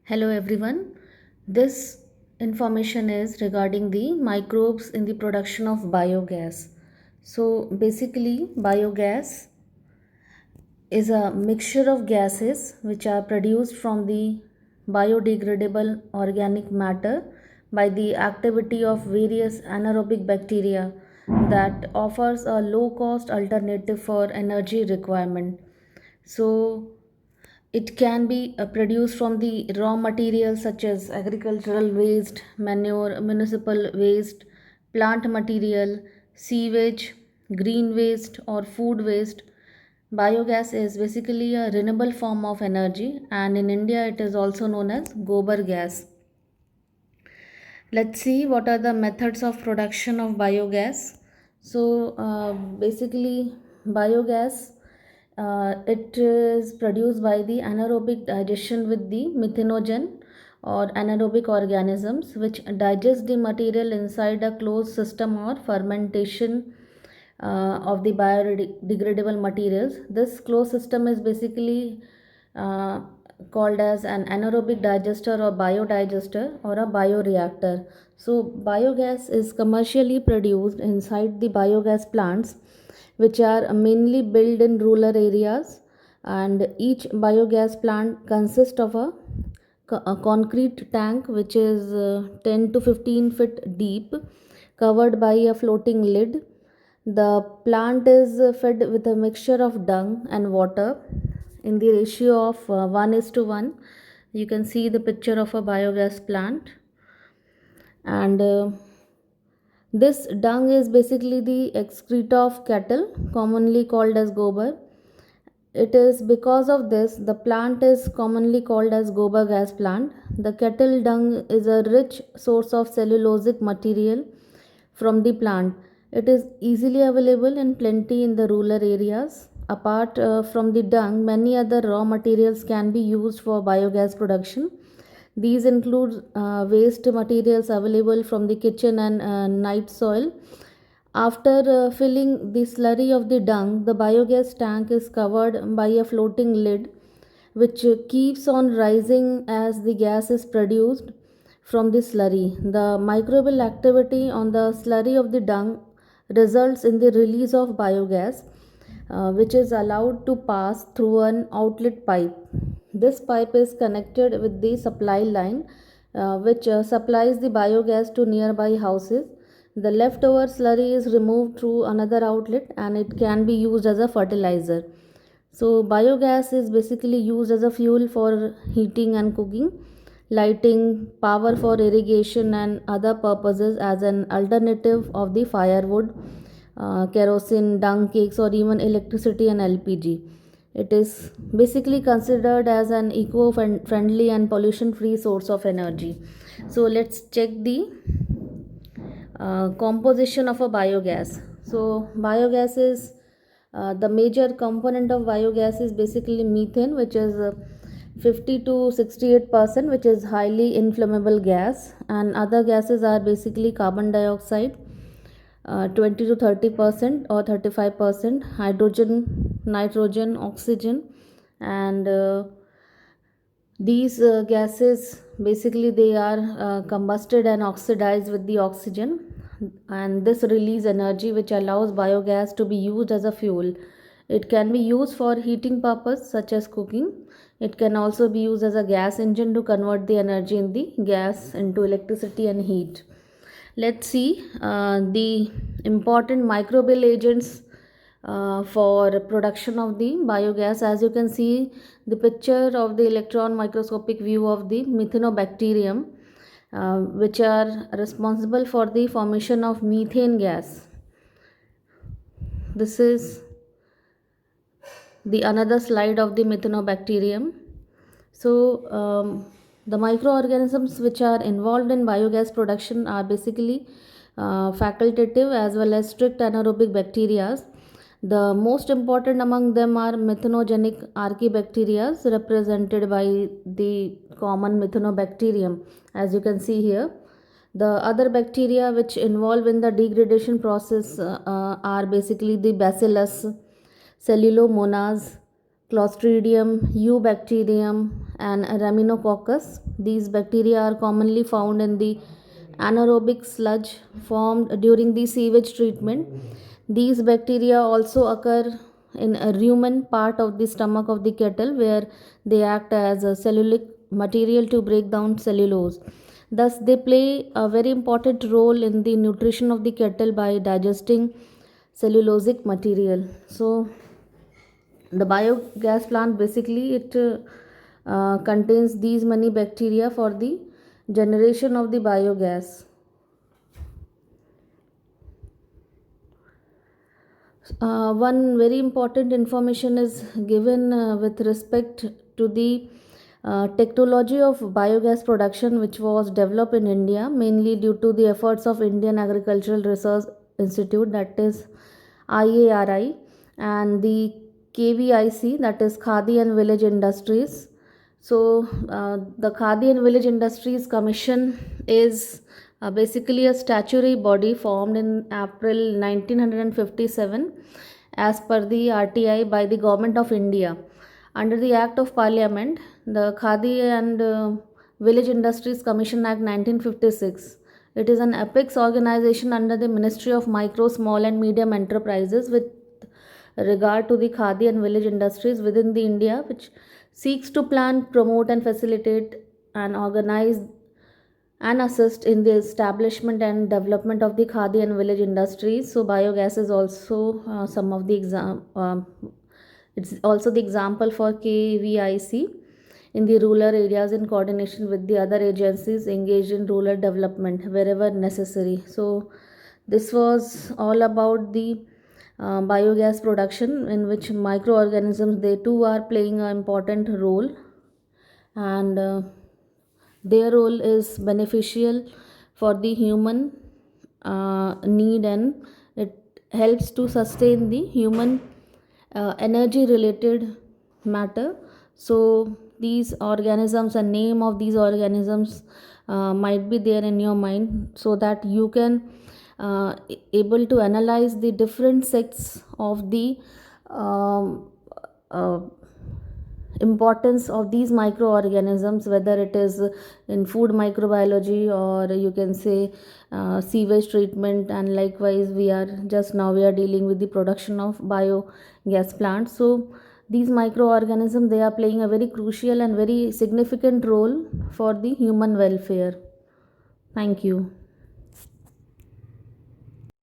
Hello everyone. This information is regarding the microbes in the production of biogas. So basically, biogas is a mixture of gases which are produced from the biodegradable organic matter by the activity of various anaerobic bacteria that offers a low cost alternative for energy requirement. So it can be produced from the raw materials such as agricultural waste, manure, municipal waste, plant material, sewage, green waste, or food waste. Biogas is basically a renewable form of energy, and in India, it is also known as gobar gas. Let's see what are the methods of production of biogas. So, basically, biogas it is produced by the anaerobic digestion with the methanogen or anaerobic organisms which digest the material inside a closed system or fermentation of the biodegradable materials. This closed system is basically uh, called as an anaerobic digester or biodigester or a bioreactor. So, biogas is commercially produced inside the biogas plants, which are mainly built in rural areas, and each biogas plant consists of a concrete tank which is 10 to 15 feet deep, covered by a floating lid. The plant is fed with a mixture of dung and water in the ratio of 1 is to 1. You can see the picture of a biogas plant, and this dung is basically the excreta of cattle, commonly called as gobar. It is because of this the plant is commonly called as gobar gas plant. The cattle dung is a rich source of cellulosic material from the plant. It is easily available in plenty in the rural areas. Apart from the dung, many other raw materials can be used for biogas production. These include waste materials available from the kitchen and night soil. After filling the slurry of the dung, the biogas tank is covered by a floating lid which keeps on rising as the gas is produced from the slurry. The microbial activity on the slurry of the dung results in the release of biogas, which is allowed to pass through an outlet pipe. This pipe is connected with the supply line, which supplies the biogas to nearby houses. The leftover slurry is removed through another outlet and it can be used as a fertilizer. So, biogas is basically used as a fuel for heating and cooking, lighting, power for irrigation, and other purposes as an alternative of the firewood, kerosene, dung cakes, or even electricity and LPG. It is basically considered as an eco friendly and pollution free source of energy. So, let's check the composition of a biogas. So, biogas is the major component of biogas is basically methane, which is 50 to 68%, which is highly inflammable gas, and other gases are basically carbon dioxide, 20 to 30% or 35%, hydrogen, nitrogen, oxygen, and these gases basically they are combusted and oxidized with the oxygen, and this release energy which allows biogas to be used as a fuel. It can be used for heating purpose such as cooking. It can also be used as a gas engine to convert the energy in the gas into electricity and heat. Let's see the important microbial agents for production of the biogas. As you can see the picture of the electron microscopic view of the methanobacterium, which are responsible for the formation of methane gas. This is the another slide of the methanobacterium. So, the microorganisms which are involved in biogas production are basically facultative as well as strict anaerobic bacteria. The most important among them are methanogenic archaebacteria, represented by the common methanobacterium, as you can see here. The other bacteria which involve in the degradation process are basically the bacillus, cellulomonas, Clostridium, Eubacterium, and Raminococcus. These bacteria are commonly found in the anaerobic sludge formed during the sewage treatment. These bacteria also occur in a rumen part of the stomach of the kettle, where they act as a cellulosic material to break down cellulose. Thus, they play a very important role in the nutrition of the kettle by digesting cellulosic material. So, the biogas plant basically it contains these many bacteria for the generation of the biogas. One very important information is given with respect to the technology of biogas production, which was developed in India mainly due to the efforts of Indian Agricultural Research Institute, that is IARI, and the KVIC, that is Khadi and Village Industries. So, the Khadi and Village Industries Commission is basically a statutory body formed in April 1957 as per the RTI by the Government of India. Under the Act of Parliament, the Khadi and Village Industries Commission Act 1956. It is an apex organization under the Ministry of Micro, Small and Medium Enterprises with regard to the khadi and village industries within the India, which seeks to plan, promote, and facilitate and organize and assist in the establishment and development of the khadi and village industries. So, biogas is also some of the it's also the example for KVIC in the rural areas in coordination with the other agencies engaged in rural development wherever necessary. So, this was all about the biogas production, in which microorganisms, they too are playing an important role, and their role is beneficial for the human need, and it helps to sustain the human energy related matter. So these organisms, a name of these organisms might be there in your mind, so that you can able to analyze the different sects of the um, uh, importance of these microorganisms, whether it is in food microbiology, or you can say sewage treatment, and likewise we are dealing with the production of biogas plants. So these microorganisms, they are playing a very crucial and very significant role for the human welfare. Thank you.